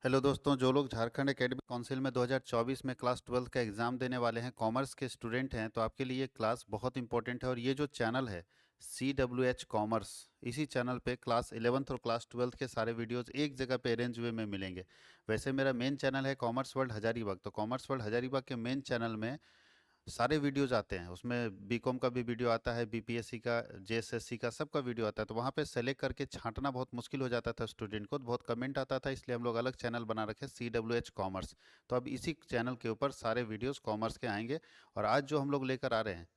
Hello दोस्तों, जो लोग झारखंड एकेडमिक काउंसिल में 2024 में क्लास 12 का एग्ज़ाम देने वाले हैं, कॉमर्स के स्टूडेंट हैं, तो आपके लिए ये क्लास बहुत इंपॉर्टेंट है। और ये जो चैनल है CWH कॉमर्स, इसी चैनल पे क्लास 11th और क्लास 12 के सारे वीडियोस एक जगह पे अरेंज हुए में मिलेंगे। वैसे मेरा मेन चैनल है कॉमर्स वर्ल्ड हजारीबाग, तो कॉमर्स वर्ल्ड हजारीबाग के मेन चैनल में सारे वीडियोज आते हैं। उसमें बीकॉम का भी वीडियो आता है, बीपीएससी का, जेएसएससी का, सबका वीडियो आता है। तो वहाँ पे सेलेक्ट करके छांटना बहुत मुश्किल हो जाता था स्टूडेंट को, तो बहुत कमेंट आता था, इसलिए हम लोग अलग चैनल बना रखे CWH कॉमर्स। तो अब इसी चैनल के ऊपर सारे वीडियोस कॉमर्स के आएंगे। और आज जो हम लोग लेकर आ रहे हैं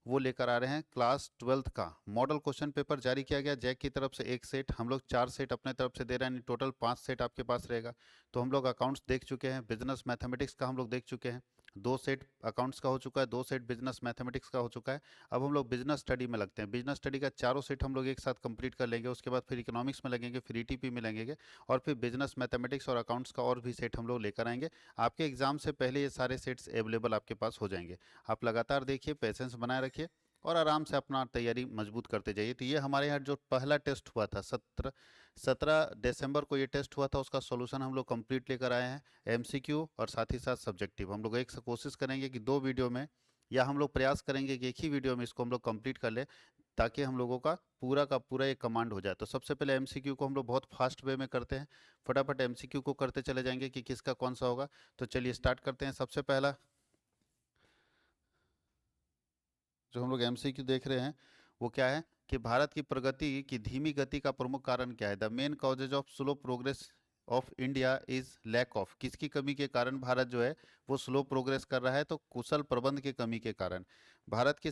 वो लेकर आ रहे हैं क्लास 12th का मॉडल क्वेश्चन पेपर। जारी किया गया जैक की तरफ से एक सेट, हम लोग 4 सेट अपने तरफ से दे रहे हैं, टोटल 5 सेट आपके पास रहेगा। तो हम लोग अकाउंट्स देख चुके हैं, बिजनेस मैथमेटिक्स का हम लोग देख चुके हैं, 2 सेट अकाउंट्स का हो चुका है, 2 सेट बिजनेस मैथमेटिक्स का हो चुका है। अब हम लोग बिजनेस स्टडी में लगते हैं। बिजनेस स्टडी का चारों सेट हम लोग एक साथ कंप्लीट कर लेंगे, उसके बाद फिर इकोनॉमिक्स में लगेंगे, फिर ईटीपी में लगेंगे, और फिर बिजनेस मैथमेटिक्स और अकाउंट्स का और भी सेट हम लोग लेकर आएंगे। आपके एग्जाम से पहले ये सारे सेट्स अवेलेबल आपके पास हो जाएंगे। आप लगातार देखिए, पेशेंस बनाए रखिए और आराम से अपना तैयारी मजबूत करते जाइए। तो ये हमारे यहाँ जो पहला टेस्ट हुआ था 17 दिसंबर को ये टेस्ट हुआ था, उसका सॉल्यूशन हम लोग कंप्लीट लेकर आए हैं, एमसीक्यू और साथ ही साथ सब्जेक्टिव। हम लोग एक से कोशिश करेंगे कि 2 वीडियो में, या हम लोग प्रयास करेंगे कि एक ही वीडियो में इसको हम लोग कंप्लीट कर ले, ताकि हम लोगों का पूरा एक कमांड हो जाए। तो सबसे पहले एमसीक्यू को हम लोग बहुत फास्ट वे में करते हैं, फटाफट एमसीक्यू को करते चले जाएंगे कि किसका कौन सा होगा। तो चलिए स्टार्ट करते हैं। सबसे पहला जो हम लोग एमसीक्यू देख रहे हैं वो क्या है कि भारत की प्रगति की धीमी गति का प्रमुख कारण क्या है। The main causes of slow progress of India is lack of, किसकी कमी के कारण भारत जो है वो स्लो प्रोग्रेस कर रहा है। तो कुशल प्रबंध की कमी के कारण। भारत की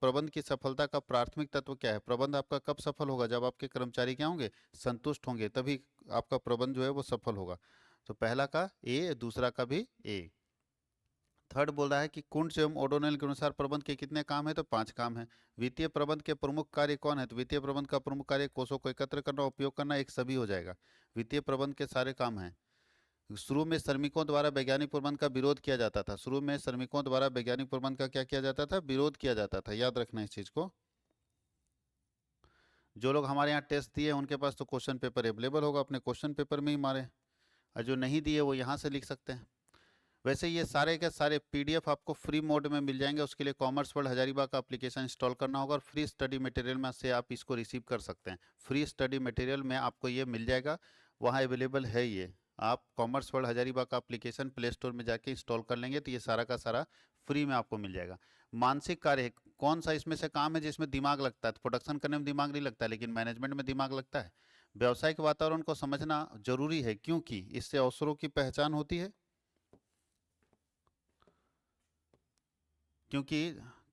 प्रबंध की सफलता का प्राथमिक तत्व क्या है। प्रबंध आपका कब सफल होगा, जब आपके कर्मचारी क्या होंगे, संतुष्ट होंगे, तभी आपका प्रबंध जो है वो सफल होगा। तो पहला का ए, दूसरा का भी ए। थर्ड बोल रहा है कि कुंट्ज एवं ओडोनेल के अनुसार प्रबंध के कितने काम है, तो 5 काम है। वित्तीय प्रबंध के प्रमुख कार्य कौन है, तो वित्तीय प्रबंध का प्रमुख कार्य कोषों को एकत्र करना, उपयोग करना, एक सभी हो जाएगा। वित्तीय प्रबंध के सारे काम हैं। शुरू में श्रमिकों द्वारा वैज्ञानिक प्रबंध का विरोध किया जाता था। शुरू में श्रमिकों द्वारा वैज्ञानिक प्रबंध का क्या किया जाता था, विरोध किया जाता था। याद रखना इस चीज को। जो लोग हमारे यहाँ टेस्ट दिए उनके पास तो क्वेश्चन पेपर अवेलेबल होगा, अपने क्वेश्चन पेपर में ही मारे, और जो नहीं दिए वो यहाँ से लिख सकते हैं। वैसे ये सारे के सारे पीडीएफ आपको फ्री मोड में मिल जाएंगे। उसके लिए कॉमर्स वर्ल्ड हजारीबाग का एप्लीकेशन इंस्टॉल करना होगा, और फ्री स्टडी मटेरियल में से आप इसको रिसीव कर सकते हैं। फ्री स्टडी मटेरियल में आपको ये मिल जाएगा, वहाँ अवेलेबल है ये। आप कॉमर्स वर्ल्ड हजारीबाग का एप्लीकेशन प्ले स्टोर में जाके इंस्टॉल कर लेंगे तो ये सारा का सारा फ्री में आपको मिल जाएगा। मानसिक कार्य कौन सा इसमें से काम है जिसमें दिमाग लगता है, तो प्रोडक्शन करने में दिमाग नहीं लगता है, लेकिन मैनेजमेंट में दिमाग लगता है। व्यावसायिक वातावरण को समझना जरूरी है, क्योंकि इससे अवसरों की पहचान होती है, क्योंकि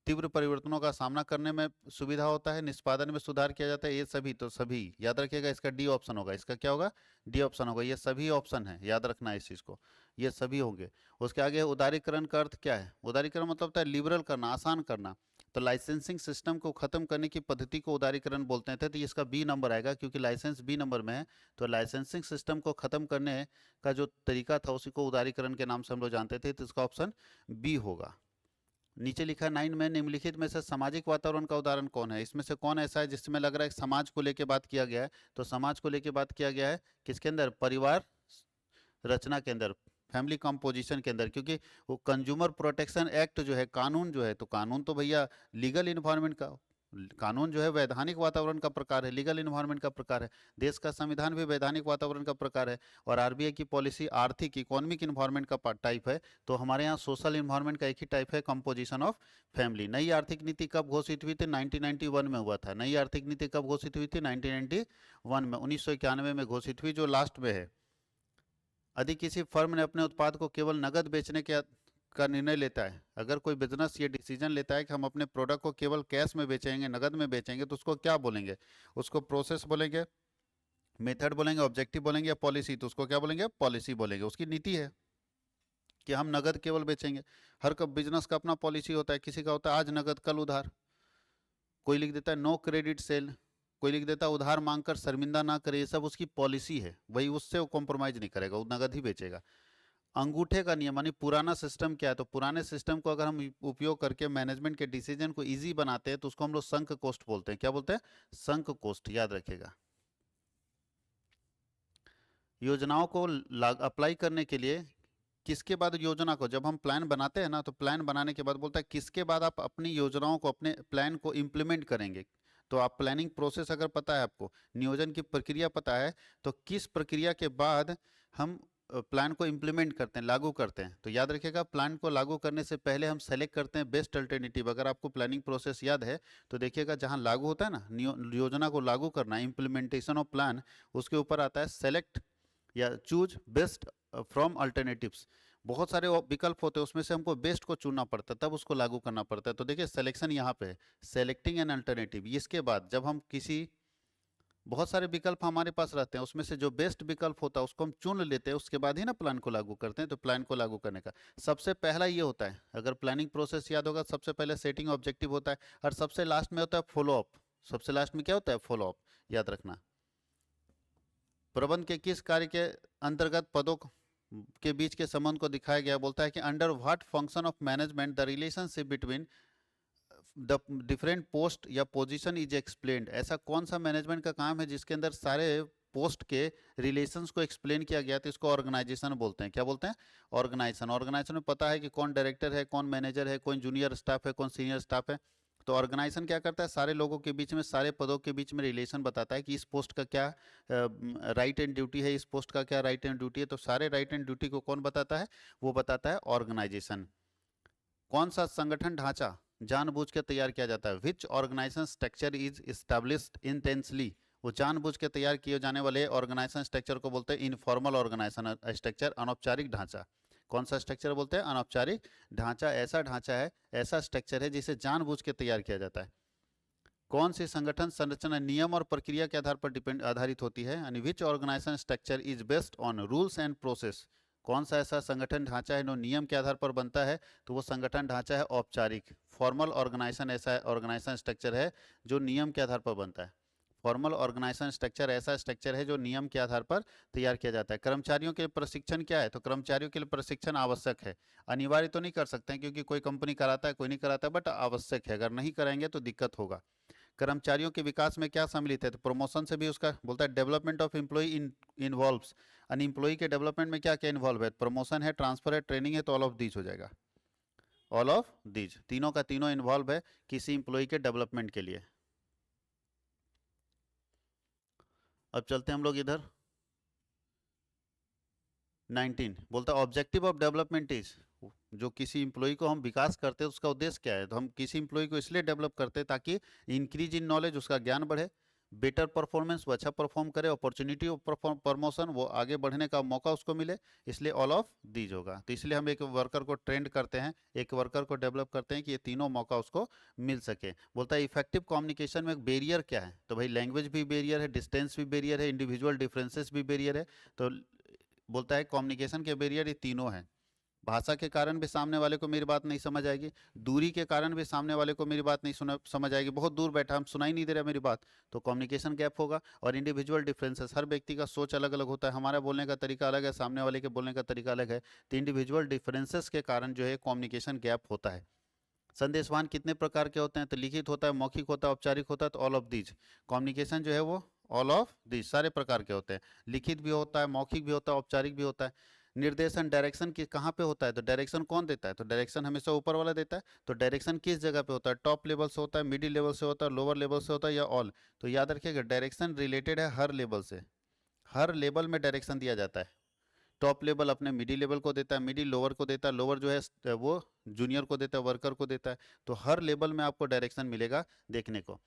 तीव्र परिवर्तनों का सामना करने में सुविधा होता है, निष्पादन में सुधार किया जाता है। ये सभी, तो सभी याद रखिएगा, इसका डी ऑप्शन होगा। इसका क्या होगा, डी ऑप्शन होगा। ये सभी ऑप्शन है, याद रखना है इस चीज़ को, ये सभी होंगे। उसके आगे उदारीकरण का अर्थ क्या है। उदारीकरण मतलब होता है लिबरल करना, आसान करना। तो लाइसेंसिंग सिस्टम को खत्म करने की पद्धति को उदारीकरण बोलते थे। तो इसका बी नंबर आएगा, क्योंकि लाइसेंस बी नंबर में है। तो लाइसेंसिंग सिस्टम को खत्म करने का जो तरीका था उसी को उदारीकरण के नाम से हम लोग जानते थे, तो इसका ऑप्शन बी होगा। नीचे लिखा 9 में निम्नलिखित में से सामाजिक वातावरण का उदाहरण कौन है। इसमें से कौन ऐसा है जिसमें लग रहा है कि समाज को लेकर बात किया गया है। तो समाज को लेकर बात किया गया है किसके अंदर, परिवार रचना के अंदर, फैमिली कंपोजिशन के अंदर। क्योंकि वो कंज्यूमर प्रोटेक्शन एक्ट जो है, कानून जो है, तो कानून तो भैया लीगल इन्वायरमेंट का, कानून जो है वैधानिक वातावरण का प्रकार है, लीगल इन्वायरमेंट का प्रकार है। देश का संविधान भी वैधानिक वातावरण का प्रकार है। और आरबीआई की पॉलिसी आर्थिक इकोनॉमिक इन्वायरमेंट का टाइप है। तो हमारे यहाँ सोशल इन्वायरमेंट का एक ही टाइप है, कंपोजिशन ऑफ फैमिली। नई आर्थिक नीति कब घोषित हुई थी, 1991 में हुआ था। नई आर्थिक नीति कब घोषित हुई थी, 1991 में, 1991 में घोषित हुई, जो लास्ट में है। यदि किसी फर्म ने अपने उत्पाद को केवल नगद बेचने के का निर्णय लेता है, अगर कोई बिजनेस ये डिसीजन लेता है कि हम अपने प्रोडक्ट को केवल कैश में बेचेंगे, नगद में बेचेंगे, तो उसको क्या बोलेंगे, उसको प्रोसेस बोलेंगे, मेथड बोलेंगे, ऑब्जेक्टिव बोलेंगे, या पॉलिसी। तो उसको क्या बोलेंगे, पॉलिसी बोलेंगे। उसकी नीति है कि हम नगद केवल बेचेंगे। हर कब बिजनेस का अपना पॉलिसी होता है, किसी का होता है आज नगद कल उधार, कोई लिख देता है नो क्रेडिट सेल, कोई लिख देता है उधार मांगकर शर्मिंदा ना करे। ये सब उसकी पॉलिसी है, वही उससे वो कॉम्प्रोमाइज नहीं करेगा, वो नगद ही बेचेगा। अंगूठे का नियम यानी पुराना सिस्टम क्या है, तो पुराने सिस्टम को अगर हम उपयोग करके मैनेजमेंट के डिसीजन को इजी बनाते हैं तो उसको हम लोग संक कोस्ट बोलते हैं। क्या बोलते हैं, संक कोस्ट, याद रखिएगा। योजनाओं को अप्लाई करने के लिए किसके बाद योजना को, जब हम प्लान बनाते हैं ना, तो प्लान बनाने के बाद बोलता है किसके बाद आप अपनी योजनाओं को, अपने प्लान को इम्प्लीमेंट करेंगे। तो आप प्लानिंग प्रोसेस अगर पता है आपको, नियोजन की प्रक्रिया पता है, तो किस प्रक्रिया के बाद हम प्लान को इम्प्लीमेंट करते हैं, लागू करते हैं। तो याद रखिएगा, प्लान को लागू करने से पहले हम सेलेक्ट करते हैं बेस्ट अल्टरनेटिव। अगर आपको प्लानिंग प्रोसेस याद है तो देखिएगा, जहां लागू होता है ना, योजना को लागू करना, इम्प्लीमेंटेशन ऑफ प्लान, उसके ऊपर आता है सेलेक्ट या चूज बेस्ट फ्रॉम अल्टरनेटिव्स। बहुत सारे विकल्प होते हैं, उसमें से हमको बेस्ट को चुनना पड़ता है, तब उसको लागू करना पड़ता है। तो देखिए सिलेक्शन यहाँ पे है, सेलेक्टिंग एन अल्टरनेटिव। इसके बाद जब हम किसी, बहुत सारे विकल्प हमारे पास रहते हैं, उसमें से जो बेस्ट विकल्प होता है उसको हम चुन लेते हैं, उसके बाद ही ना प्लान को लागू करते हैं। तो प्लान को लागू करने का सबसे पहला ये होता है, अगर प्लानिंग प्रोसेस याद होगा, सबसे पहले सेटिंग ऑब्जेक्टिव होता है, और सबसे लास्ट में होता है फॉलो अप। सबसे लास्ट में क्या होता है? Follow up. याद रखना, प्रबंध के किस कार्य के अंतर्गत पदों के बीच के संबंध को दिखाया गया। बोलता है कि under what function of management the relationship between the different post या पोजीशन इज एक्सप्लेन्ड। ऐसा कौन सा मैनेजमेंट का काम है जिसके अंदर सारे पोस्ट के रिलेशंस को एक्सप्लेन किया गया। तो इसको ऑर्गेनाइजेशन बोलते हैं। क्या बोलते हैं? ऑर्गेनाइजेशन। ऑर्गेनाइजेशन में पता है कि कौन डायरेक्टर है, कौन मैनेजर है, कौन जूनियर स्टाफ है, कौन सीनियर स्टाफ है। तो ऑर्गेनाइजेशन क्या करता है? सारे लोगों के बीच में, सारे पदों के बीच में रिलेशन बताता है कि इस पोस्ट का क्या राइट एंड ड्यूटी है, इस पोस्ट का क्या राइट एंड ड्यूटी है। तो सारे राइट एंड ड्यूटी को कौन बताता है? वो बताता है ऑर्गेनाइजेशन। कौन सा संगठन ढांचा जानबूझ के तैयार किया जाता है? Which organisation structure is established intensely. वो जानबूझ के तैयार किए जाने वाले ऑर्गेनाइजेशन स्ट्रक्चर को बोलते हैं इनफॉर्मल ऑर्गेनाइजेशन स्ट्रक्चर, अनौपचारिक ढांचा। कौन सा स्ट्रक्चर बोलते हैं? अनौपचारिक ढांचा। ऐसा ढांचा है, ऐसा स्ट्रक्चर है जिसे जानबूझ के तैयार किया जाता है। कौन सी संगठन संरचना नियम और प्रक्रिया के आधार पर आधारित होती है? यानी which organisation structure is based on rules and process. कौन सा ऐसा संगठन ढांचा है जो नियम के आधार पर बनता है? तो वो संगठन ढांचा है औपचारिक। फॉर्मल ऑर्गेनाइजेशन ऐसा ऑर्गेनाइजेशन स्ट्रक्चर है जो नियम के आधार पर बनता है। फॉर्मल ऑर्गेनाइजेशन स्ट्रक्चर ऐसा स्ट्रक्चर है जो नियम के आधार पर तैयार किया जाता है। कर्मचारियों के प्रशिक्षण क्या है? तो कर्मचारियों के लिए प्रशिक्षण आवश्यक है। अनिवार्य तो नहीं कर सकते हैं क्योंकि कोई कंपनी कराता है, कोई नहीं कराता, बट आवश्यक है। अगर नहीं कराएंगे तो दिक्कत होगा। कर्मचारियों के विकास में क्या सम्मिलित है? तो प्रमोशन से भी उसका बोलता है development of employ involves. Unemploy के डेवलपमेंट में क्या क्या इन्वॉल्व है? प्रमोशन है, ट्रांसफर है, ट्रेनिंग है। तो ऑल ऑफ दीज हो जाएगा। ऑल ऑफ दीज, तीनों का तीनों इन्वॉल्व है किसी एम्प्लॉय के डेवलपमेंट के लिए। अब चलते हैं हम लोग इधर 19। बोलता है ऑब्जेक्टिव ऑफ डेवलपमेंट इज, जो किसी एम्प्लॉय को हम विकास करते हैं उसका उद्देश्य क्या है? तो हम किसी एम्प्लॉय को इसलिए डेवलप करते हैं ताकि इंक्रीज इन नॉलेज, उसका ज्ञान बढ़े, बेटर परफॉर्मेंस, वो अच्छा परफॉर्म करे, अपॉर्चुनिटी ऑफ प्रमोशन, वो आगे बढ़ने का मौका उसको मिले। इसलिए ऑल ऑफ दीज होगा। तो इसलिए हम एक वर्कर को ट्रेंड करते हैं, एक वर्कर को डेवलप करते हैं कि ये तीनों मौका उसको मिल सके। बोलता है इफेक्टिव कम्युनिकेशन में एक बैरियर क्या है? तो भाई लैंग्वेज भी बैरियर है, डिस्टेंस भी बैरियर है, इंडिविजुअल डिफरेंसेस भी बैरियर है। तो बोलता है कम्युनिकेशन के बैरियर ये तीनों हैं। भाषा के कारण भी सामने वाले को मेरी बात नहीं समझ आएगी, दूरी के कारण भी सामने वाले को मेरी बात नहीं समझ आएगी, बहुत दूर बैठा, हम सुनाई नहीं दे रहा मेरी बात, तो कम्युनिकेशन गैप होगा। और इंडिविजुअल डिफरेंसेस, हर व्यक्ति का सोच अलग अलग होता है, हमारा बोलने का तरीका अलग है, सामने वाले के बोलने का तरीका अलग है। तो इंडिविजुअल डिफरेंसेस के कारण जो है कम्युनिकेशन गैप होता है। संदेशवाहन कितने प्रकार के होते हैं? तो लिखित होता है, मौखिक होता है, औपचारिक होता है। तो ऑल ऑफ दीज, कम्युनिकेशन जो है वो ऑल ऑफ दीज सारे प्रकार के होते हैं। लिखित भी होता है, मौखिक भी होता है, औपचारिक भी होता है। निर्देशन, डायरेक्शन की कहाँ पे होता है? तो डायरेक्शन कौन देता है? तो डायरेक्शन हमेशा ऊपर वाला देता है। तो डायरेक्शन किस जगह पे होता है? टॉप लेवल से होता है, मिडिल लेवल से होता है, लोअर लेवल से होता है, या ऑल? तो याद रखिएगा डायरेक्शन रिलेटेड है हर लेवल से, हर लेवल में डायरेक्शन दिया जाता है। टॉप लेवल अपने मिडिल लेवल को देता है, मिडिल लोअर को देता है, लोअर जो है वो जूनियर को देता है, वर्कर को देता है। तो हर लेवल में आपको डायरेक्शन मिलेगा देखने को।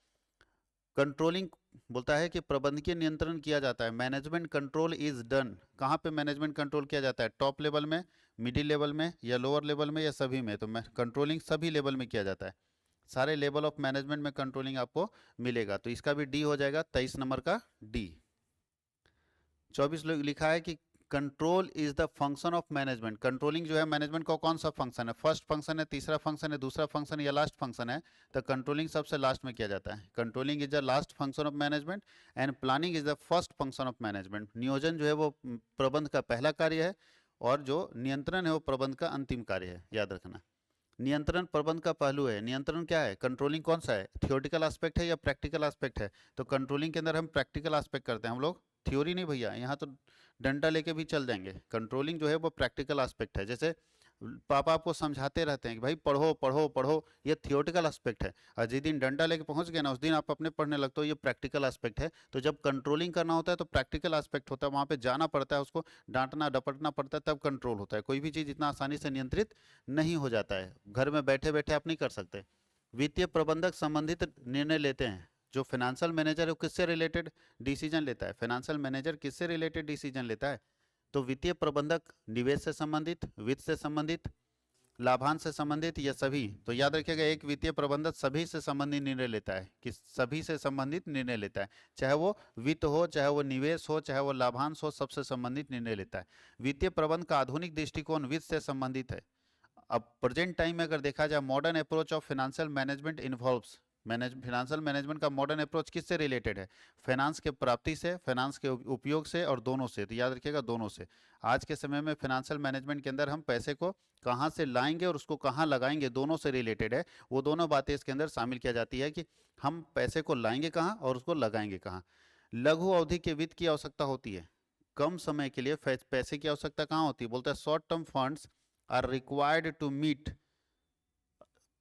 कंट्रोलिंग बोलता है कि प्रबंधकीय नियंत्रण किया जाता है। मैनेजमेंट कंट्रोल इज डन, कहाँ पे मैनेजमेंट कंट्रोल किया जाता है? टॉप लेवल में, मिडिल लेवल में, या लोअर लेवल में, या सभी में? तो कंट्रोलिंग सभी लेवल में किया जाता है। सारे लेवल ऑफ मैनेजमेंट में कंट्रोलिंग आपको मिलेगा। तो इसका भी डी हो जाएगा, 23 नंबर का डी। 24 लिखा है कि control is the function of management. Controlling जो है मैनेजमेंट का कौन सा फंक्शन है? फर्स्ट फंक्शन है, तीसरा फंक्शन है, दूसरा फंक्शन है, या लास्ट फंक्शन है? तो कंट्रोलिंग सबसे लास्ट में किया जाता है। Controlling is the last function of management and planning is the first function of management. नियोजन जो है वो प्रबंध का पहला कार्य है, और जो नियंत्रण है वो प्रबंध का अंतिम कार्य है। याद रखना, नियंत्रण प्रबंध का पहलू है। नियंत्रण क्या है? कंट्रोलिंग कौन सा है? थियोरेटिकल एस्पेक्ट है या प्रैक्टिकल एस्पेक्ट है? तो कंट्रोलिंग के अंदर हम प्रैक्टिकल एस्पेक्ट करते हैं हम लोग। थ्योरी नहीं भैया, यहाँ तो डंडा लेके भी चल जाएंगे। कंट्रोलिंग जो है वो प्रैक्टिकल एस्पेक्ट है। जैसे पापा आपको समझाते रहते हैं कि भाई पढ़ो पढ़ो पढ़ो, ये थियोटिकल एस्पेक्ट है, और जिस दिन डंडा लेके पहुंच गए ना उस दिन आप अपने पढ़ने लगते हो, ये प्रैक्टिकल एस्पेक्ट है। तो जब कंट्रोलिंग करना होता है तो प्रैक्टिकल एस्पेक्ट होता है, वहां पे जाना पड़ता है, उसको डांटना डपटना पड़ता है, तब कंट्रोल होता है। कोई भी चीज़ इतना आसानी से नियंत्रित नहीं हो जाता है, घर में बैठे बैठे आप नहीं कर सकते। वित्तीय प्रबंधक संबंधित निर्णय लेते हैं। जो फाइनेंशियल मैनेजर है वो किससे रिलेटेड डिसीजन लेता है? फाइनेंशियल मैनेजर किससे रिलेटेड डिसीजन लेता है? तो वित्तीय प्रबंधक निवेश से संबंधित, वित्त से संबंधित, लाभांश से संबंधित, या सभी? तो याद रखिएगा, एक वित्तीय प्रबंधक सभी से संबंधित निर्णय लेता है, कि सभी से संबंधित निर्णय लेता है, चाहे वो वित्त हो, चाहे वो निवेश हो, चाहे वो लाभांश हो, सबसे संबंधित निर्णय लेता है। वित्तीय प्रबंध का आधुनिक दृष्टिकोण वित्त से संबंधित है। अब प्रेजेंट टाइम में अगर देखा जाए, modern approach of financial management involves, financial management का मॉडर्न अप्रोच किससे रिलेटेड है? फाइनेंस के प्राप्ति से, फाइनेंस के उपयोग से, और दोनों से। तो याद रखिएगा, दोनों से। आज के समय में फाइनेंशियल मैनेजमेंट के अंदर हम पैसे को कहाँ से लाएंगे और उसको कहाँ लगाएंगे, दोनों से रिलेटेड है। वो दोनों बातें इसके अंदर शामिल किया जाती है कि हम पैसे को लाएंगे कहाँ और उसको लगाएंगे कहाँ। लघु अवधि के वित्त की आवश्यकता होती है, कम समय के लिए पैसे की आवश्यकता कहाँ होती है? बोलता है short term funds are required to meet.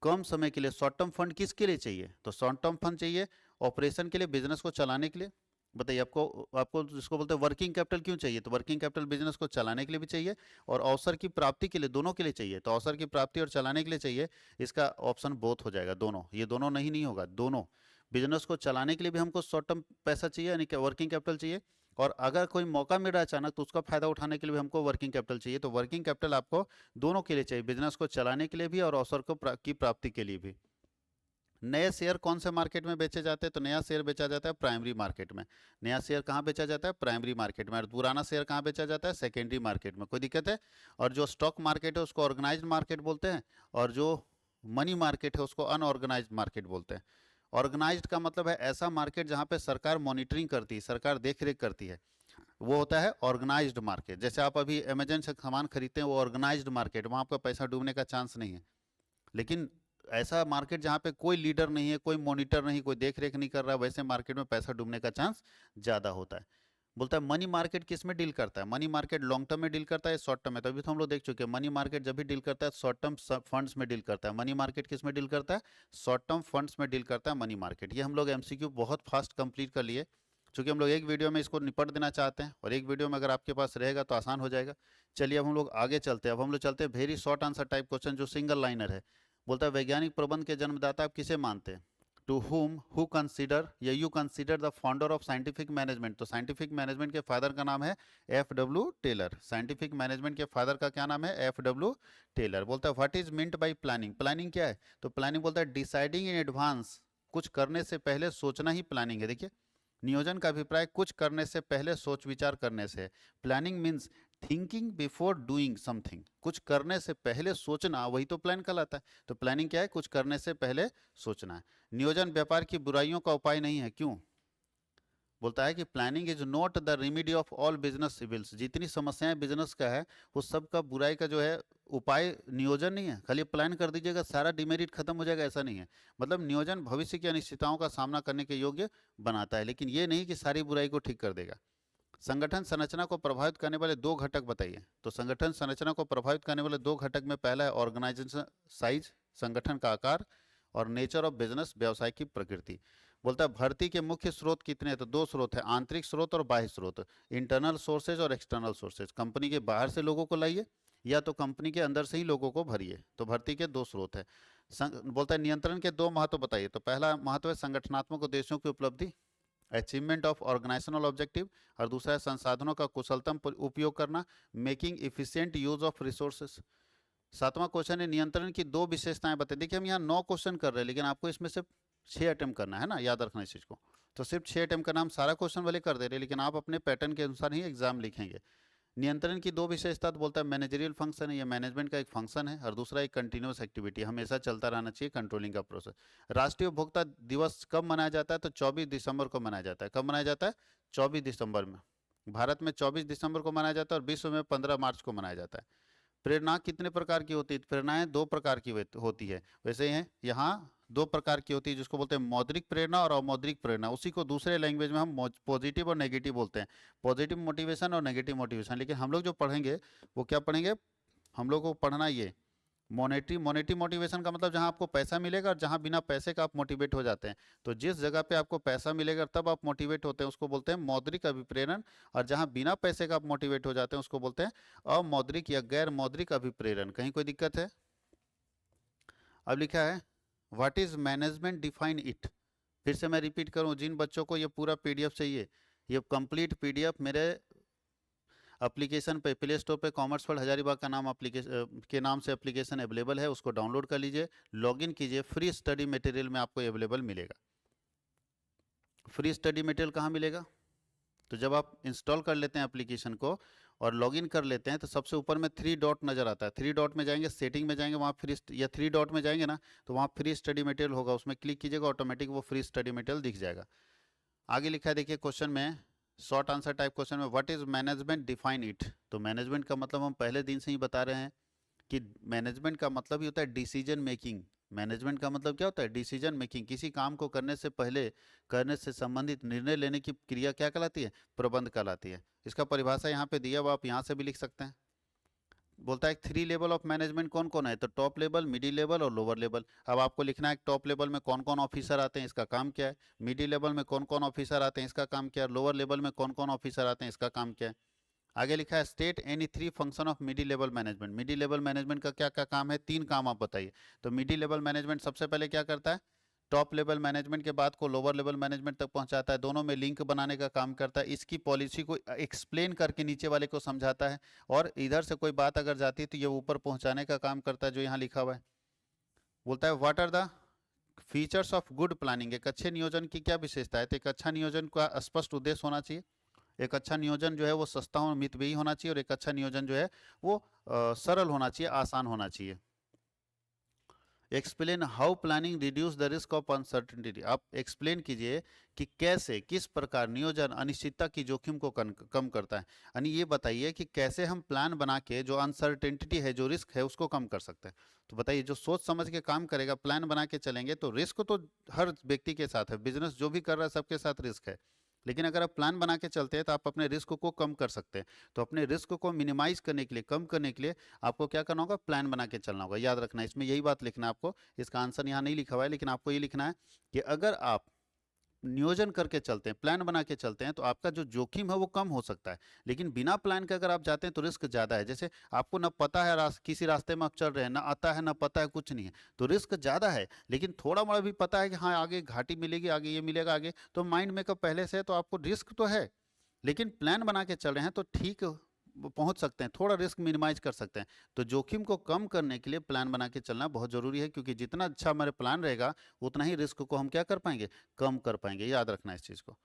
कम समय के लिए शॉर्ट टर्म फंड किसके लिए चाहिए? तो शॉर्ट टर्म फंड चाहिए ऑपरेशन के लिए, बिजनेस को चलाने के लिए। बताइए, आपको आपको जिसको बोलते हैं वर्किंग कैपिटल क्यों चाहिए? तो वर्किंग कैपिटल बिजनेस को चलाने के लिए भी चाहिए और अवसर की प्राप्ति के लिए, दोनों के लिए चाहिए। तो अवसर की प्राप्ति और चलाने के लिए चाहिए, इसका ऑप्शन बोथ हो जाएगा, दोनों। ये दोनों नहीं होगा, दोनों। बिजनेस को चलाने के लिए भी हमको शॉर्ट टर्म पैसा चाहिए, यानी कि वर्किंग कैपिटल चाहिए, और अगर कोई मौका मिल रहा है अचानक तो उसका फायदा उठाने के लिए भी हमको वर्किंग कैपिटल चाहिए। तो वर्किंग कैपिटल आपको दोनों के लिए चाहिए, बिजनेस को चलाने के लिए भी और अवसर को की प्राप्ति के लिए भी। नए शेयर कौन से मार्केट में बेचे जाते हैं? तो नया शेयर बेचा जाता है प्राइमरी मार्केट में। नया शेयर कहाँ बेचा जाता है? प्राइमरी मार्केट में। और पुराना शेयर कहाँ बेचा जाता है? सेकेंडरी मार्केट में। कोई दिक्कत है? और जो स्टॉक मार्केट है उसको ऑर्गेनाइज्ड मार्केट बोलते हैं, और जो मनी मार्केट है उसको अनऑर्गेनाइज्ड मार्केट बोलते हैं। ऑर्गेनाइज्ड का मतलब है ऐसा मार्केट जहाँ पे सरकार मॉनिटरिंग करती है, सरकार देख रेख करती है, वो होता है ऑर्गेनाइज्ड मार्केट। जैसे आप अभी अमेजन से सामान खरीदते हैं, वो ऑर्गेनाइज्ड मार्केट, वहाँ आपका पैसा डूबने का चांस नहीं है। लेकिन ऐसा मार्केट जहाँ पे कोई लीडर नहीं है, कोई मॉनिटर नहीं, कोई देख रेख नहीं कर रहा है, वैसे मार्केट में पैसा डूबने का चांस ज़्यादा होता है। बोलता है मनी मार्केट किस में डील करता है? मनी मार्केट लॉन्ग टर्म में डील करता है, शॉर्ट टर्म में? तो अभी तो हम लोग देख चुके हैं, मनी मार्केट जब भी डील करता है शॉर्ट टर्म फंड्स में डील करता है। मनी मार्केट किस में डील करता है? शॉर्ट टर्म फंड्स में डील करता है मनी मार्केट। ये हम लोग एमसीक्यू बहुत फास्ट कंप्लीट कर लिए, क्योंकि हम लोग एक वीडियो में इसको निपट देना चाहते हैं, और एक वीडियो में अगर आपके पास रहेगा तो आसान हो जाएगा। चलिए अब हम लोग आगे चलते हैं। अब हम लोग चलते हैं very short answer type question, जो सिंगल लाइनर है। बोलता है वैज्ञानिक प्रबंध के जन्मदाता आप किसे मानते हैं? टू हुम, हु कंसीडर, या you consider the founder of scientific management. तो साइंटिफिक मैनेजमेंट के फादर का नाम है F.W. टेलर। साइंटिफिक मैनेजमेंट के फादर का क्या नाम है? F.W. टेलर। बोलता है what is meant by planning. Planning क्या है? तो प्लानिंग बोलता है डिसाइडिंग इन एडवांस, कुछ करने से पहले सोचना ही प्लानिंग है। देखिए, नियोजन का अभिप्राय कुछ करने से पहले सोच विचार करने से है। Planning means thinking before doing something, कुछ करने से पहले सोचना, वही तो प्लान कहलाता है। तो प्लानिंग क्या है? कुछ करने से पहले सोचना है। नियोजन व्यापार की बुराइयों का उपाय नहीं है। क्यों? बोलता है कि planning is not the remedy of all business evils. जितनी समस्याएं बिजनेस का है, वो सब का बुराई का जो है उपाय नियोजन नहीं है। खाली प्लान कर दीजिएगा सारा डिमेरिट खत्म हो जाएगा, ऐसा नहीं है। मतलब नियोजन भविष्य की अनिश्चितताओं का सामना करने के योग्य बनाता है, लेकिन ये नहीं कि सारी बुराई को ठीक कर देगा। संगठन संरचना को प्रभावित करने वाले दो घटक बताइए। तो संगठन संरचना को प्रभावित करने वाले दो घटक में पहला है ऑर्गेनाइजेशन साइज, संगठन का आकार, और नेचर ऑफ बिजनेस, व्यवसाय की प्रकृति। बोलता है भर्ती के मुख्य स्रोत कितने हैं? तो दो स्रोत है, आंतरिक स्रोत और बाह्य स्रोत। इंटरनल सोर्सेज और एक्सटर्नल सोर्सेज। कंपनी के बाहर से लोगों को लाइए, या तो कंपनी के अंदर से ही लोगों को भरिए। तो भर्ती के दो स्रोत है। बोलता है नियंत्रण के दो महत्व बताइए। तो पहला महत्व है संगठनात्मक उद्देश्यों की उपलब्धि, अचीवमेंट ऑफ ऑर्गेनाइजेशनल ऑब्जेक्टिव, और दूसरा है संसाधनों का कुशलतम उपयोग करना, making efficient use of resources. सातवां क्वेश्चन है नियंत्रण की दो विशेषताएं बताइए। देखिए हम यहाँ 9 क्वेश्चन कर रहे हैं, लेकिन आपको इसमें सिर्फ 6 अटेम्प्ट करना है ना, याद रखना इस चीज को। तो सिर्फ 6 अटेम्प्ट करना, हम सारा क्वेश्चन वाले कर दे रहे हैं, लेकिन आप अपने पैटर्न के अनुसार ही एग्जाम लिखेंगे। नियंत्रण की दो विशेषता, तो बोलता है मैनेजरियल फंक्शन है, ये मैनेजमेंट का एक फंक्शन है, और दूसरा एक कंटिन्यूस एक्टिविटी, हमेशा चलता रहना चाहिए, कंट्रोलिंग का प्रोसेस। राष्ट्रीय उपभोक्ता दिवस कब मनाया जाता है? तो 24 दिसंबर को मनाया जाता है। कब मनाया जाता है? 24 दिसंबर में। भारत में 24 दिसंबर को मनाया जाता है, और विश्व में 15 मार्च को मनाया जाता है। प्रेरणा कितने प्रकार की होती है? प्रेरणाएं दो प्रकार की होती है। वैसे ही यहाँ दो प्रकार की होती है, जिसको बोलते हैं मौद्रिक प्रेरणा और अमौद्रिक प्रेरणा। उसी को दूसरे लैंग्वेज में हम पॉजिटिव और नेगेटिव बोलते हैं, पॉजिटिव मोटिवेशन और नेगेटिव मोटिवेशन। लेकिन हम लोग जो पढ़ेंगे वो क्या पढ़ेंगे? हम लोग को पढ़ना ये मोनेटरी मोटिवेशन का मतलब जहां आपको पैसा मिलेगा और जहां बिना पैसे का आप मोटिवेट हो जाते हैं। तो जिस जगह पे आपको पैसा मिलेगा तब आप मोटिवेट होते हैं उसको बोलते हैं मौद्रिक अभिप्रेरण, और जहां बिना पैसे का आप मोटिवेट हो जाते हैं उसको बोलते हैं अमौद्रिक या गैर मौद्रिक अभिप्रेरण। कहीं कोई दिक्कत है? अब लिखा है what is management define it. फिर से मैं रिपीट करूं, जिन बच्चों को ये पूरा पीडीएफ चाहिए, ये कंप्लीट पीडीएफ मेरे एप्लीकेशन पे प्ले स्टोर पे कॉमर्स वर्ल्ड हजारीबाग का नाम एप्लीकेशन के नाम से एप्लीकेशन अवेलेबल है, उसको डाउनलोड कर लीजिए, लॉगिन कीजिए, फ्री स्टडी मटेरियल में आपको अवेलेबल मिलेगा। फ्री स्टडी मटेरियल कहाँ मिलेगा? तो जब आप इंस्टॉल कर लेते हैं एप्लीकेशन को और लॉगिन कर लेते हैं तो सबसे ऊपर में 3 डॉट नजर आता है, 3 डॉट में जाएंगे, सेटिंग में जाएंगे, वहाँ फ्री, या 3 डॉट में जाएंगे ना तो वहाँ फ्री स्टडी मटेरियल होगा, उसमें क्लिक कीजिएगा, ऑटोमेटिक वो फ्री स्टडी मटेरियल दिख जाएगा। आगे लिखा है देखिए क्वेश्चन में, शॉर्ट आंसर टाइप क्वेश्चन में, what is management define it. तो मैनेजमेंट का मतलब हम पहले दिन से ही बता रहे हैं कि मैनेजमेंट का मतलब ही होता है डिसीजन मेकिंग। मैनेजमेंट का मतलब क्या होता है? Decision making. किसी काम को करने से पहले, करने से संबंधित निर्णय लेने की क्रिया क्या कहलाती है? प्रबंध कहलाती है। इसका परिभाषा यहाँ पे दिया हुआ, आप यहाँ से भी लिख सकते हैं। बोलता है 3 लेवल ऑफ मैनेजमेंट कौन कौन है? तो टॉप लेवल, मिडिल लेवल और लोअर लेवल। अब आपको लिखना है टॉप लेवल में कौन कौन ऑफिसर आते हैं, इसका काम क्या है, मिडिल लेवल में कौन कौन ऑफिसर आते हैं, इसका काम क्या है, लोअर लेवल में कौन कौन ऑफिसर आते हैं, इसका काम क्या है। आगे लिखा है state any 3 function of middle level management. Middle level management का क्या क्या काम है? 3 काम आप बताइए। तो मिडिल लेवल मैनेजमेंट सबसे पहले क्या करता है? टॉप लेवल मैनेजमेंट के बाद को लोअर लेवल मैनेजमेंट तक पहुंचाता है, दोनों में लिंक बनाने का काम करता है, इसकी पॉलिसी को एक्सप्लेन करके नीचे वाले को समझाता है, और इधर से कोई बात अगर जाती है तो ये ऊपर पहुंचाने का काम करता है, जो यहाँ लिखा हुआ है। बोलता है what are the features of good planning. एक अच्छे नियोजन की क्या विशेषता है? तो एक अच्छा नियोजन का स्पष्ट उद्देश्य होना चाहिए, एक अच्छा नियोजन जो है वो सस्ता और मितव्ययी होना चाहिए, और एक अच्छा नियोजन जो है वो सरल होना चाहिए, आसान होना चाहिए। Explain how planning reduce the risk of uncertainty. आप एक्सप्लेन कीजिए कि कैसे, किस प्रकार नियोजन अनिश्चितता की जोखिम को कम करता है। यानी ये बताइए कि कैसे हम प्लान बना के जो अनसर्टेनिटी है, जो रिस्क है, उसको कम कर सकते हैं। तो बताइए, जो सोच समझ के काम करेगा, प्लान बना के चलेंगे, तो रिस्क तो हर व्यक्ति के साथ है, बिजनेस जो भी कर रहा है सबके साथ रिस्क है, लेकिन अगर आप प्लान बना के चलते हैं तो आप अपने रिस्क को कम कर सकते हैं। तो अपने रिस्क को मिनिमाइज करने के लिए, कम करने के लिए आपको क्या करना होगा? प्लान बना के चलना होगा। याद रखना है, इसमें यही बात लिखना है आपको। इसका आंसर यहाँ नहीं लिखा हुआ है, लेकिन आपको ये लिखना है कि अगर आप नियोजन करके चलते हैं, प्लान बना के चलते हैं, तो आपका जो जोखिम है वो कम हो सकता है। लेकिन बिना प्लान के अगर आप जाते हैं तो रिस्क ज़्यादा है। जैसे आपको ना पता है किसी रास्ते में आप चल रहे हैं, ना आता है ना पता है, कुछ नहीं है, तो रिस्क ज़्यादा है। लेकिन थोड़ा मोड़ा भी पता है कि हाँ आगे घाटी मिलेगी, आगे ये मिलेगा, आगे, तो माइंड मेकअप पहले से है, तो आपको रिस्क तो है, लेकिन प्लान बना के चल रहे हैं तो ठीक पहुंच सकते हैं, थोड़ा रिस्क मिनिमाइज कर सकते हैं। तो जोखिम को कम करने के लिए प्लान बना के चलना बहुत जरूरी है, क्योंकि जितना अच्छा हमारे प्लान रहेगा उतना ही रिस्क को हम क्या कर पाएंगे? कम कर पाएंगे। याद रखना इस चीज को।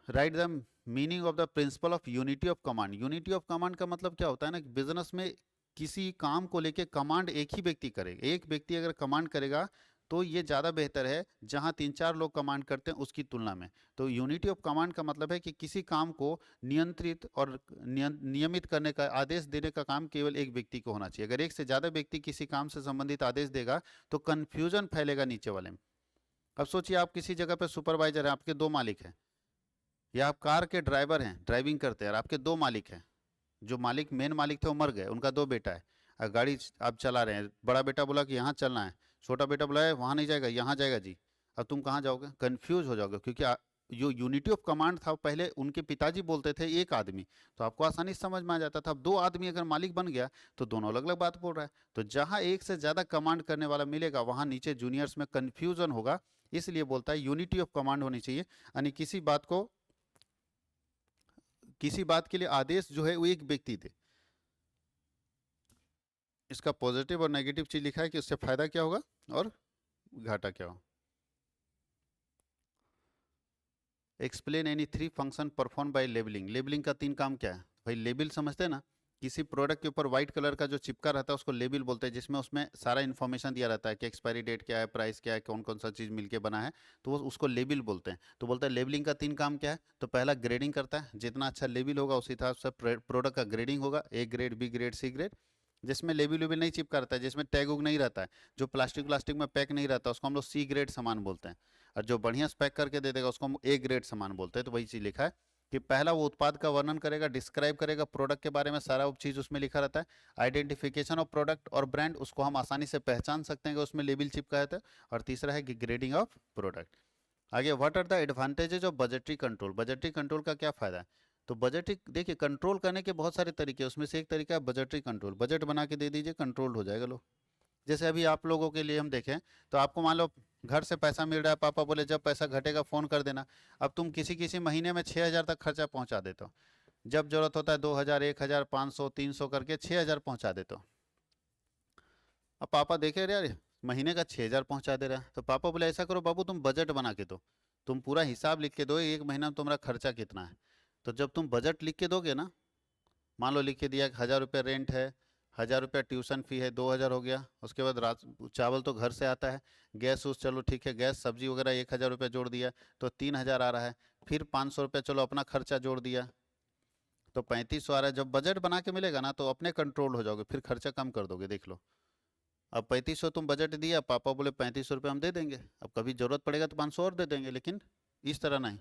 Right the meaning of the principle of unity of command. Unity of command का मतलब क्या होता है ना, बिजनेस में किसी काम को लेके कमांड एक ही व्यक्ति करेगा। एक व्यक्ति अगर कमांड करेगा तो ये ज़्यादा बेहतर है, जहां 3-4 लोग कमांड करते हैं उसकी तुलना में। तो यूनिटी ऑफ कमांड का मतलब है कि किसी काम को नियंत्रित और नियमित करने का, आदेश देने का काम केवल एक व्यक्ति को होना चाहिए। अगर एक से ज़्यादा व्यक्ति किसी काम से संबंधित आदेश देगा तो कन्फ्यूजन फैलेगा नीचे वाले में। अब सोचिए, आप किसी जगह पर सुपरवाइजर हैं, आपके 2 मालिक हैं, या आप कार के ड्राइवर हैं, ड्राइविंग करते हैं, और आपके 2 मालिक हैं। जो मालिक, मेन मालिक थे वो मर गए, उनका 2 बेटा है, और गाड़ी आप चला रहे हैं। बड़ा बेटा बोला कि यहाँ चलना है, छोटा बेटा बोला है वहाँ नहीं जाएगा, यहाँ जाएगा जी। अब तुम कहाँ जाओगे? कंफ्यूज हो जाओगे, क्योंकि जो यूनिटी ऑफ कमांड था पहले उनके पिताजी बोलते थे एक आदमी, तो आपको आसानी से समझ में आ जाता था। अब 2 आदमी अगर मालिक बन गया तो दोनों अलग अलग बात बोल रहा है। तो जहाँ एक से ज़्यादा कमांड करने वाला मिलेगा वहाँ नीचे जूनियर्स में कन्फ्यूजन होगा। इसलिए बोलता है यूनिटी ऑफ कमांड होनी चाहिए, यानी किसी बात के लिए आदेश जो है वो एक व्यक्ति दे। इसका पॉजिटिव और नेगेटिव चीज लिखा है कि उससे फायदा क्या होगा और घाटा क्या होगा। Explain any 3 function perform by labelling. Labelling का 3 काम क्या है? भाई लेबल समझते हैं ना, किसी प्रोडक्ट के ऊपर व्हाइट कलर का जो चिपका रहता है उसको लेबल बोलते हैं, जिसमें उसमें सारा इन्फॉर्मेशन दिया रहता है कि एक्सपायरी डेट क्या है, प्राइस क्या है, कौन कौन सा चीज़ मिलके बना है, तो वो उसको लेबल बोलते हैं। तो बोलते हैं लेबलिंग का 3 काम क्या है, तो पहला ग्रेडिंग करता है, जितना अच्छा लेबल होगा उसी हिसाब से प्रोडक्ट का ग्रेडिंग होगा, A grade, B grade, C grade. जिसमें लेबल वेबल नहीं चिपका रहता है, जिसमें टैग उग नहीं रहता है, जो प्लास्टिक प्लास्टिक में पैक नहीं रहता, उसको हम लोग सी ग्रेड सामान बोलते हैं। और जो बढ़िया से पैक करके दे देगा उसको हम ए ग्रेड सामान बोलते हैं। तो वही चीज़ लिखा है कि पहला वो उत्पाद का वर्णन करेगा, डिस्क्राइब करेगा प्रोडक्ट के बारे में, सारा वो चीज़ उसमें लिखा रहता है। आइडेंटिफिकेशन ऑफ प्रोडक्ट और ब्रांड, उसको हम आसानी से पहचान सकते हैं कि उसमें लेबल चिपका है। और तीसरा है कि ग्रेडिंग ऑफ प्रोडक्ट। आगे what are the advantages of budgetary control, budgetary control का क्या फायदा है। तो बजटरी देखिए कंट्रोल करने के बहुत सारे तरीके हैं, उसमें से एक तरीका है बजटरी कंट्रोल। बजट बना के दे दीजिए, कंट्रोल हो जाएगा लो। जैसे अभी आप लोगों के लिए हम देखें तो आपको मान लो घर से पैसा मिल रहा है, पापा बोले जब पैसा घटेगा फ़ोन कर देना। अब तुम किसी किसी महीने में 6,000 तक खर्चा पहुंचा देते हो, जब जरूरत होता है 2,000, 1,000, 500, 300 करके 6,000 पहुंचा देते हो। अब पापा देखे रे यार महीने का 6,000 पहुंचा दे रहा है, तो पापा बोले ऐसा करो बाबू तुम बजट बना के दो, तुम पूरा हिसाब लिख के दो एक महीना में तुम्हारा खर्चा कितना है। तो जब तुम बजट लिख के दोगे ना, मान लो लिख के दिया कि 1,000 रुपये रेंट है, 1,000 रुपया ट्यूशन फी है, 2,000 हो गया। उसके बाद रात चावल तो घर से आता है, गैस उस चलो ठीक है, गैस सब्जी वगैरह 1,000 रुपया जोड़ दिया तो 3,000 आ रहा है। फिर 500 रुपया चलो अपना खर्चा जोड़ दिया तो 3,500 आ रहा है। जब बजट बना के मिलेगा ना तो अपने कंट्रोल हो जाओगे, फिर खर्चा कम कर दोगे। देख लो अब 3,500 तुम बजट दिया, पापा बोले 3,500 रुपये हम दे देंगे, अब कभी जरूरत पड़ेगा तो 500 और दे देंगे, लेकिन इस तरह नहीं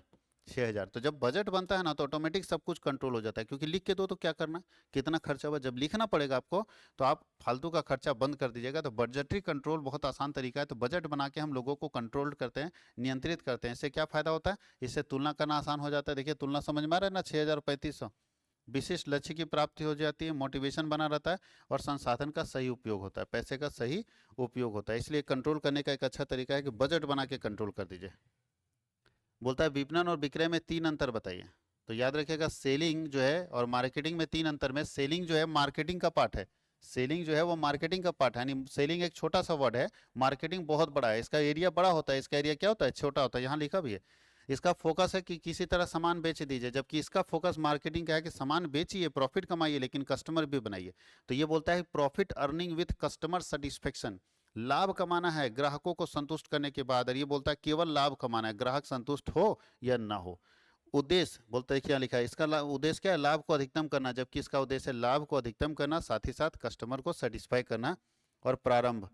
6,000। तो जब बजट बनता है ना तो ऑटोमेटिक सब कुछ कंट्रोल हो जाता है, क्योंकि लिख के दो तो क्या करना, कितना खर्चा हुआ, जब लिखना पड़ेगा आपको तो आप फालतू का खर्चा बंद कर दीजिएगा। तो बजटरी कंट्रोल बहुत आसान तरीका है। तो बजट बना के हम लोगों को कंट्रोल करते हैं, नियंत्रित करते हैं। इससे क्या फायदा होता है, इससे तुलना करना आसान हो जाता है। देखिए तुलना समझ में आ रहा है ना, 6,000 3500, विशिष्ट लक्ष्य की प्राप्ति हो जाती है, मोटिवेशन बना रहता है और संसाधन का सही उपयोग होता है, पैसे का सही उपयोग होता है। इसलिए कंट्रोल करने का एक अच्छा तरीका है कि बजट बना के कंट्रोल कर दीजिए। बोलता है विपणन और विक्रय में 3 अंतर बताइए। तो याद रखिएगा सेलिंग जो है और मार्केटिंग में 3 अंतर में सेलिंग जो है मार्केटिंग का पार्ट है, सेलिंग जो है वो मार्केटिंग का पार्ट है। यानी सेलिंग एक छोटा सा वर्ड है, मार्केटिंग बहुत बड़ा है, इसका एरिया बड़ा होता है, इसका एरिया क्या होता है, छोटा होता है। यहाँ लिखा भी है इसका फोकस है कि किसी तरह सामान बेच दीजिए, जबकि इसका फोकस मार्केटिंग का है कि सामान बेचिए, प्रॉफिट कमाइए, लेकिन कस्टमर भी बनाइए। तो ये बोलता है profit earning with customer satisfaction, लाभ कमाना है ग्राहकों को संतुष्ट करने के बाद। और ये बोलता है केवल लाभ कमाना है, ग्राहक संतुष्ट हो या ना हो। उद्देश्य बोलता है क्या लिखा है, इसका उद्देश्य क्या है, लाभ को अधिकतम करना, जबकि इसका उद्देश्य है लाभ को अधिकतम करना, साथ ही साथ कस्टमर को सेटिस्फाई करना। और प्रारंभ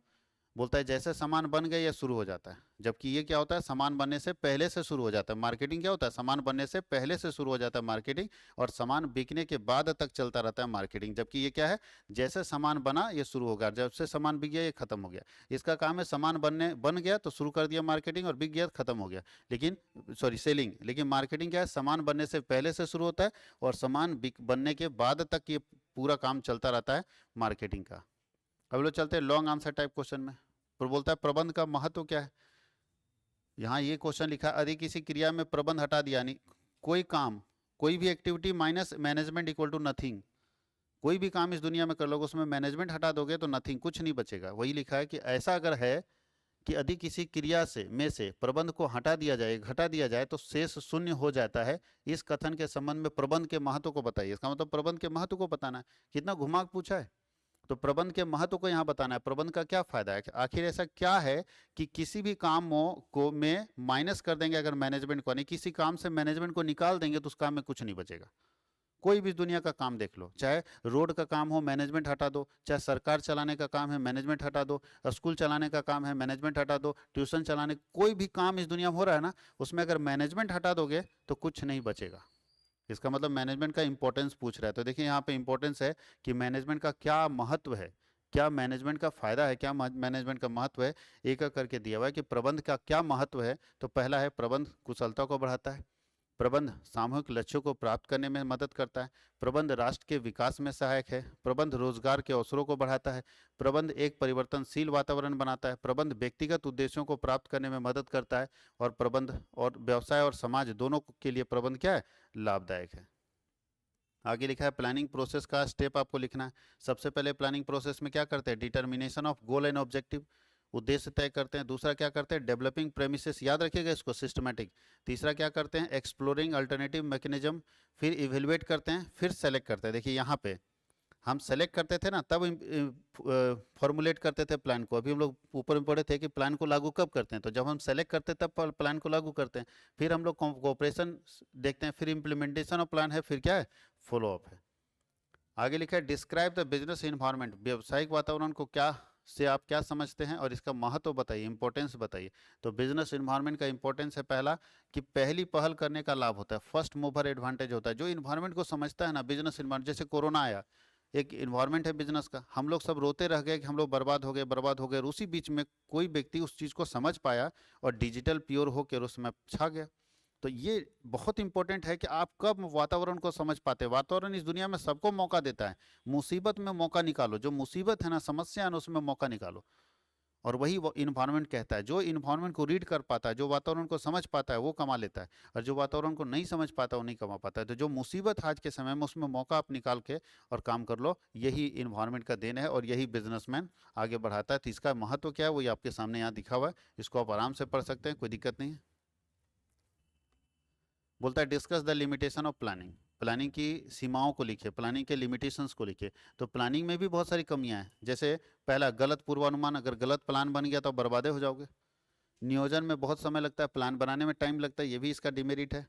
बोलता है जैसे सामान बन गए ये शुरू हो जाता है, जबकि ये क्या होता है, सामान बनने से पहले से शुरू हो जाता है। मार्केटिंग क्या होता है, सामान बनने से पहले से शुरू हो जाता है मार्केटिंग, और सामान बिकने के बाद तक चलता रहता है मार्केटिंग। जबकि ये क्या है, जैसे सामान बना ये शुरू हो गया, जब से सामान बिक गया ये खत्म हो गया। इसका काम है सामान बन गया तो शुरू कर दिया मार्केटिंग, और बिक गया तो खत्म हो गया। लेकिन सॉरी सेलिंग, लेकिन मार्केटिंग क्या है, सामान बनने से पहले से शुरू होता है और सामान बनने के बाद तक ये पूरा काम चलता रहता है मार्केटिंग का। अब लोग चलते हैं लॉन्ग आंसर टाइप क्वेश्चन में। पर बोलता है प्रबंध का महत्व क्या है। यहाँ ये क्वेश्चन लिखा है, यदि किसी क्रिया में प्रबंध हटा दिया, यानी कोई काम, कोई भी activity minus management equal to nothing. कोई भी काम इस दुनिया में कर लोगे उसमें मैनेजमेंट हटा दोगे तो नथिंग, कुछ नहीं बचेगा। वही लिखा है कि ऐसा अगर है कि यदि किसी क्रिया से में से प्रबंध को हटा दिया जाए, घटा दिया जाए तो शेष शून्य हो जाता है। इस कथन के संबंध में प्रबंध के महत्व को बताइए। इसका मतलब प्रबंध के महत्व को बताना है। कितना घुमा पूछा है, तो प्रबंध के महत्व को यहाँ बताना है, प्रबंध का क्या फायदा है, आखिर ऐसा क्या है कि किसी भी कामों को में माइनस कर देंगे अगर मैनेजमेंट को, नहीं किसी काम से मैनेजमेंट को निकाल देंगे तो उस काम में कुछ नहीं बचेगा। कोई भी दुनिया का काम देख लो, चाहे रोड का काम हो मैनेजमेंट हटा दो, चाहे सरकार चलाने का काम है मैनेजमेंट हटा दो, स्कूल चलाने का काम है मैनेजमेंट हटा दो, ट्यूशन चलाने, कोई भी काम इस दुनिया में हो रहा है ना, उसमें अगर मैनेजमेंट हटा दोगे तो कुछ नहीं बचेगा। इसका मतलब मैनेजमेंट का इंपॉर्टेंस पूछ रहा है। तो देखिए यहाँ पे इंपॉर्टेंस है कि मैनेजमेंट का क्या महत्व है, क्या मैनेजमेंट का फायदा है, क्या मैनेजमेंट का महत्व है, एक एक करके दिया हुआ है कि प्रबंध का क्या महत्व है। तो पहला है प्रबंध कुशलता को बढ़ाता है, प्रबंध सामूहिक लक्ष्यों को प्राप्त करने में मदद करता है, प्रबंध राष्ट्र के विकास में सहायक है, प्रबंध रोजगार के अवसरों को बढ़ाता है, प्रबंध एक परिवर्तनशील वातावरण बनाता है, प्रबंध व्यक्तिगत उद्देश्यों को प्राप्त करने में मदद करता है, और प्रबंध और व्यवसाय और समाज दोनों के लिए प्रबंध क्या है, लाभदायक है। आगे लिखा है प्लानिंग प्रोसेस का स्टेप आपको लिखना है। सबसे पहले प्लानिंग प्रोसेस में क्या करते हैं, determination of goal and objective, उद्देश्य तय करते हैं। दूसरा क्या करते हैं, डेवलपिंग प्रेमिसेस, याद रखिएगा इसको, सिस्टमेटिक। तीसरा क्या करते हैं, एक्सप्लोरिंग अल्टरनेटिव मैकेनिज्म। फिर इवेलुएट करते हैं, फिर सेलेक्ट करते हैं। देखिए यहाँ पे हम सेलेक्ट करते थे ना तब फॉर्मुलेट करते थे प्लान को। अभी हम लोग ऊपर में पढ़े थे कि प्लान को लागू कब करते हैं, तो जब हम सेलेक्ट करते हैं तब प्लान को लागू करते हैं। फिर हम लोग कोऑपरेशन देखते हैं, फिर इम्प्लीमेंटेशन ऑफ प्लान है, फिर क्या है, फॉलो अप है। आगे लिखा है डिस्क्राइब द बिजनेस इन्वायरमेंट, व्यवसायिक वातावरण को क्या से आप क्या समझते हैं और इसका महत्व बताइए, इंपॉर्टेंस बताइए। तो बिजनेस इन्वायरमेंट का इंपॉर्टेंस है पहला कि पहली पहल करने का लाभ होता है, फर्स्ट मूवर एडवांटेज होता है। जो इन्वायरमेंट को समझता है ना, बिजनेस इन्वायरमेंट, जैसे कोरोना आया, एक इन्वायरमेंट है बिजनेस का, हम लोग सब रोते रह गए कि हम लोग बर्बाद हो गए बर्बाद हो गए, और उसी बीच में कोई व्यक्ति उस चीज़ को समझ पाया और डिजिटल प्योर होकर उसमें छा गया। तो ये बहुत इंपॉर्टेंट है कि आप कब वातावरण को समझ पाते हैं। वातावरण इस दुनिया में सबको मौका देता है, मुसीबत में मौका निकालो, जो मुसीबत है ना, समस्या है ना, उसमें मौका निकालो। और वही वो इन्वायरमेंट कहता है, जो इन्वायरमेंट को रीड कर पाता है, जो वातावरण को समझ पाता है वो कमा लेता है, और जो वातावरण को नहीं समझ पाता वो नहीं कमा पाता है। तो जो मुसीबत है आज के समय में, उसमें मौका आप निकाल के और काम कर लो, यही इन्वायरमेंट का देन है और यही बिजनेसमैन आगे बढ़ाता है। तो इसका महत्व क्या है वो आपके सामने यहाँ दिखा हुआ है, इसको आप आराम से पढ़ सकते हैं, कोई दिक्कत नहीं है। बोलता है discuss the limitation of planning, planning की सीमाओं को लिखिए, प्लानिंग के लिमिटेशंस को लिखिए। तो प्लानिंग में भी बहुत सारी कमियां हैं, जैसे पहला गलत पूर्वानुमान, अगर गलत प्लान बन गया तो बर्बादे हो जाओगे। नियोजन में बहुत समय लगता है, प्लान बनाने में टाइम लगता है, ये भी इसका डिमेरिट है।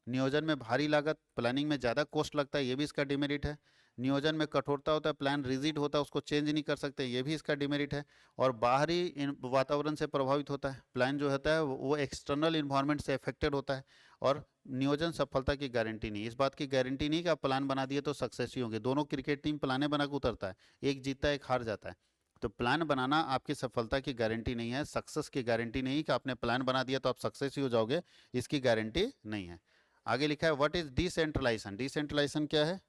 नियोजन में भारी लागत, प्लानिंग में ज़्यादा कॉस्ट लगता है, ये भी इसका डिमेरिट है। नियोजन में कठोरता होता है, प्लान रिजिड होता है, उसको चेंज नहीं कर सकते, ये भी इसका डिमेरिट है। और बाहरी वातावरण से प्रभावित होता है, प्लान जो होता है वो एक्सटर्नल इन्वायरमेंट से अफेक्टेड होता है। और नियोजन सफलता की गारंटी नहीं, इस बात की गारंटी नहीं कि आप प्लान बना दिए तो सक्सेस ही होंगे। दोनों क्रिकेट टीम प्लाने बना के उतरता है, एक जीतता है एक हार जाता है। तो प्लान बनाना आपकी सफलता की गारंटी नहीं है, सक्सेस की गारंटी नहीं कि आपने प्लान बना दिया तो आप सक्सेस ही हो जाओगे, इसकी गारंटी नहीं है। आगे लिखा है व्हाट इज डिसेंट्रलाइजेशन, डिसेंट्रलाइजेशन क्या है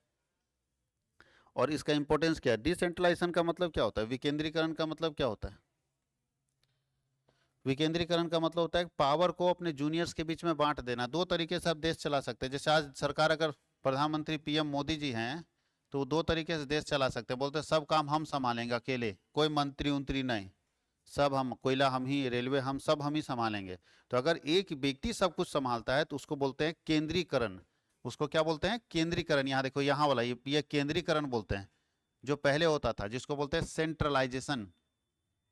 और इसका इंपॉर्टेंस क्या है। डिसेंट्रलाइजेशन का मतलब क्या होता है, विकेंद्रीकरण का मतलब क्या होता है। विकेंद्रीकरण का मतलब होता है पावर को अपने जूनियर्स के बीच में बांट देना। दो तरीके से आप देश चला सकते हैं, जैसे आज सरकार, अगर प्रधानमंत्री पीएम मोदी जी हैं तो वो दो तरीके से देश चला सकते हैं। बोलते हैं सब काम हम संभालेंगे अकेले, कोई मंत्री उंत्री नहीं, सब हम, कोयला हम ही, रेलवे हम, सब हम ही संभालेंगे। तो अगर एक व्यक्ति सब कुछ संभालता है तो उसको बोलते हैं केंद्रीकरण। उसको क्या बोलते हैं, केंद्रीकरण। यहाँ देखो, यहाँ वाला ये केंद्रीकरण बोलते हैं। जो पहले होता था जिसको बोलते हैं सेंट्रलाइजेशन,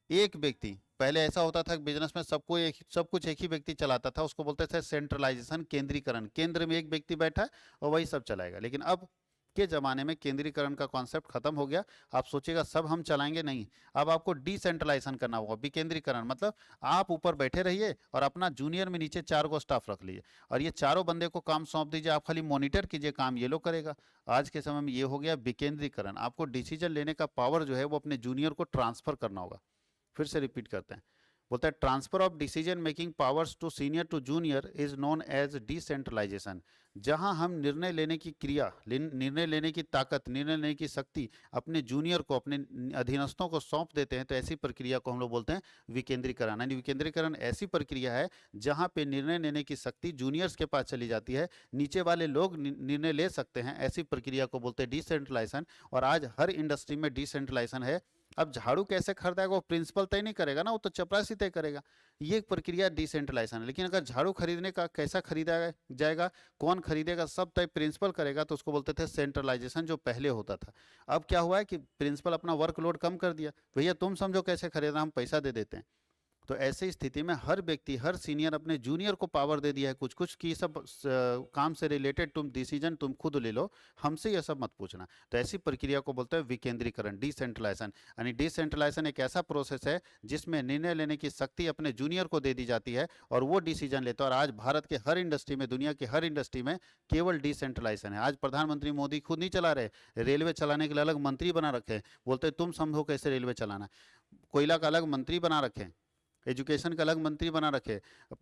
एक व्यक्ति, पहले ऐसा होता था कि बिजनेस में सबको एक, सब कुछ एक ही व्यक्ति चलाता था, उसको बोलते थे सेंट्रलाइजेशन, केंद्रीकरण। केंद्र में एक व्यक्ति बैठा है और वही सब चलाएगा। लेकिन अब के जमाने में केंद्रीकरण का कॉन्सेप्ट खत्म हो गया। आप सोचिएगा सब हम चलाएंगे, नहीं, अब आपको डिसेंट्रलाइजेशन करना होगा। विकेंद्रीकरण मतलब आप ऊपर बैठे रहिए और अपना जूनियर में नीचे 4 को स्टाफ रख लीजिए, और ये चारों बंदे को काम सौंप दीजिए, आप खाली मॉनिटर कीजिए, काम ये लोग करेगा। आज के समय में ये हो गया विकेंद्रीकरण। आपको डिसीजन लेने का पावर जो है वो अपने जूनियर को ट्रांसफर करना होगा। फिर से रिपीट करते हैं, बोलता है transfer of decision making powers to senior to junior is known as decentralization. जहां हम निर्णय लेने की क्रिया, निर्णय लेने की ताकत, निर्णय लेने की शक्ति अपने जूनियर को, अपने अधीनस्थों को सौंप देते हैं, तो ऐसी प्रक्रिया को हम लोग बोलते हैं विकेंद्रीकरण। यानी विकेंद्रीकरण ऐसी प्रक्रिया है जहां पे निर्णय लेने की शक्ति जूनियर्स के पास चली जाती है, नीचे वाले लोग निर्णय ले सकते हैं, ऐसी प्रक्रिया को बोलते हैं डिसेंट्रलाइजेशन। और आज हर इंडस्ट्री में डिसेंट्रलाइजेशन है। अब झाड़ू कैसे खरीदेगा वो प्रिंसिपल तय नहीं करेगा ना, वो तो चपरासी तय करेगा। ये एक प्रक्रिया डिसेंट्रलाइजेशन है। लेकिन अगर झाड़ू खरीदने का कैसा खरीदा जाएगा, कौन खरीदेगा, सब तय प्रिंसिपल करेगा, तो उसको बोलते थे सेंट्रलाइजेशन, जो पहले होता था। अब क्या हुआ है कि प्रिंसिपल अपना वर्कलोड कम कर दिया, भैया तुम समझो कैसे खरीदना, हम पैसा दे देते हैं। तो ऐसी स्थिति में हर व्यक्ति, हर सीनियर अपने जूनियर को पावर दे दिया है कुछ कुछ कि सब काम से रिलेटेड तुम डिसीजन तुम खुद ले लो, हमसे ये सब मत पूछना। तो ऐसी प्रक्रिया को बोलते हैं विकेंद्रीकरण, डिसेंट्रलाइजेशन। यानी डिसेंट्रलाइजेशन एक ऐसा प्रोसेस है जिसमें निर्णय लेने की शक्ति अपने जूनियर को दे दी जाती है और वो डिसीजन लेता है। और आज भारत के हर इंडस्ट्री में, दुनिया की हर इंडस्ट्री में केवल डिसेंट्रलाइजेशन है। आज प्रधानमंत्री मोदी खुद नहीं चला रहे, रेलवे चलाने के लिए अलग मंत्री बना रखे हैं, बोलते तुम समझो कैसे रेलवे चलाना। कोयला का अलग मंत्री बना रखे, एजुकेशन का अलग मंत्री बना रखे,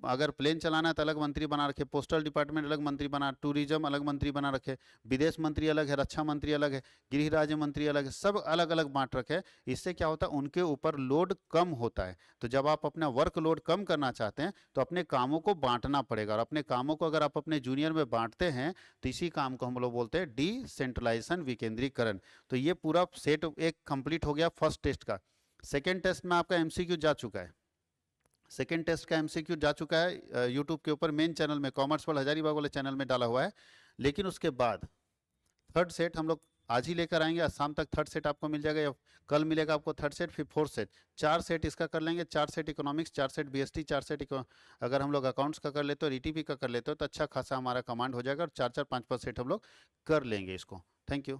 अगर प्लेन चलाना है तो अलग मंत्री बना रखे, पोस्टल डिपार्टमेंट अलग मंत्री बना, टूरिज्म अलग मंत्री बना रखे, विदेश मंत्री अलग है, रक्षा मंत्री अलग है, गृह राज्य मंत्री अलग है, सब अलग अलग बांट रखे। इससे क्या होता है, उनके ऊपर लोड कम होता है। तो जब आप अपना वर्क लोड कम करना चाहते हैं तो अपने कामों को बांटना पड़ेगा, और अपने कामों को अगर आप अपने जूनियर में बांटते हैं तो इसी काम को हम लोग बोलते हैं डिसेंट्रलाइजेशन, विकेंद्रीकरण। तो ये पूरा सेट एक कंप्लीट हो गया फर्स्ट टेस्ट का। सेकेंड टेस्ट में आपका एमसीक्यू जा चुका है, सेकेंड टेस्ट का एमसीक्यू जा चुका है यूट्यूब के ऊपर मेन चैनल में, कॉमर्स वर्ल्ड हजारीबाग वाले चैनल में डाला हुआ है। लेकिन उसके बाद थर्ड सेट हम लोग आज ही लेकर आएंगे, आज शाम तक थर्ड सेट आपको मिल जाएगा, या कल मिलेगा आपको थर्ड सेट, फिर फोर्थ सेट, 4 सेट इसका कर लेंगे, 4 set economics, 4 set BST, 4 set अगर हम लोग अकाउंट्स का कर लेते हो और ईटीपी का कर लेते हो तो अच्छा खासा हमारा कमांड हो जाएगा, और 4-4 5-5 सेट हम लोग कर लेंगे इसको। Thank you.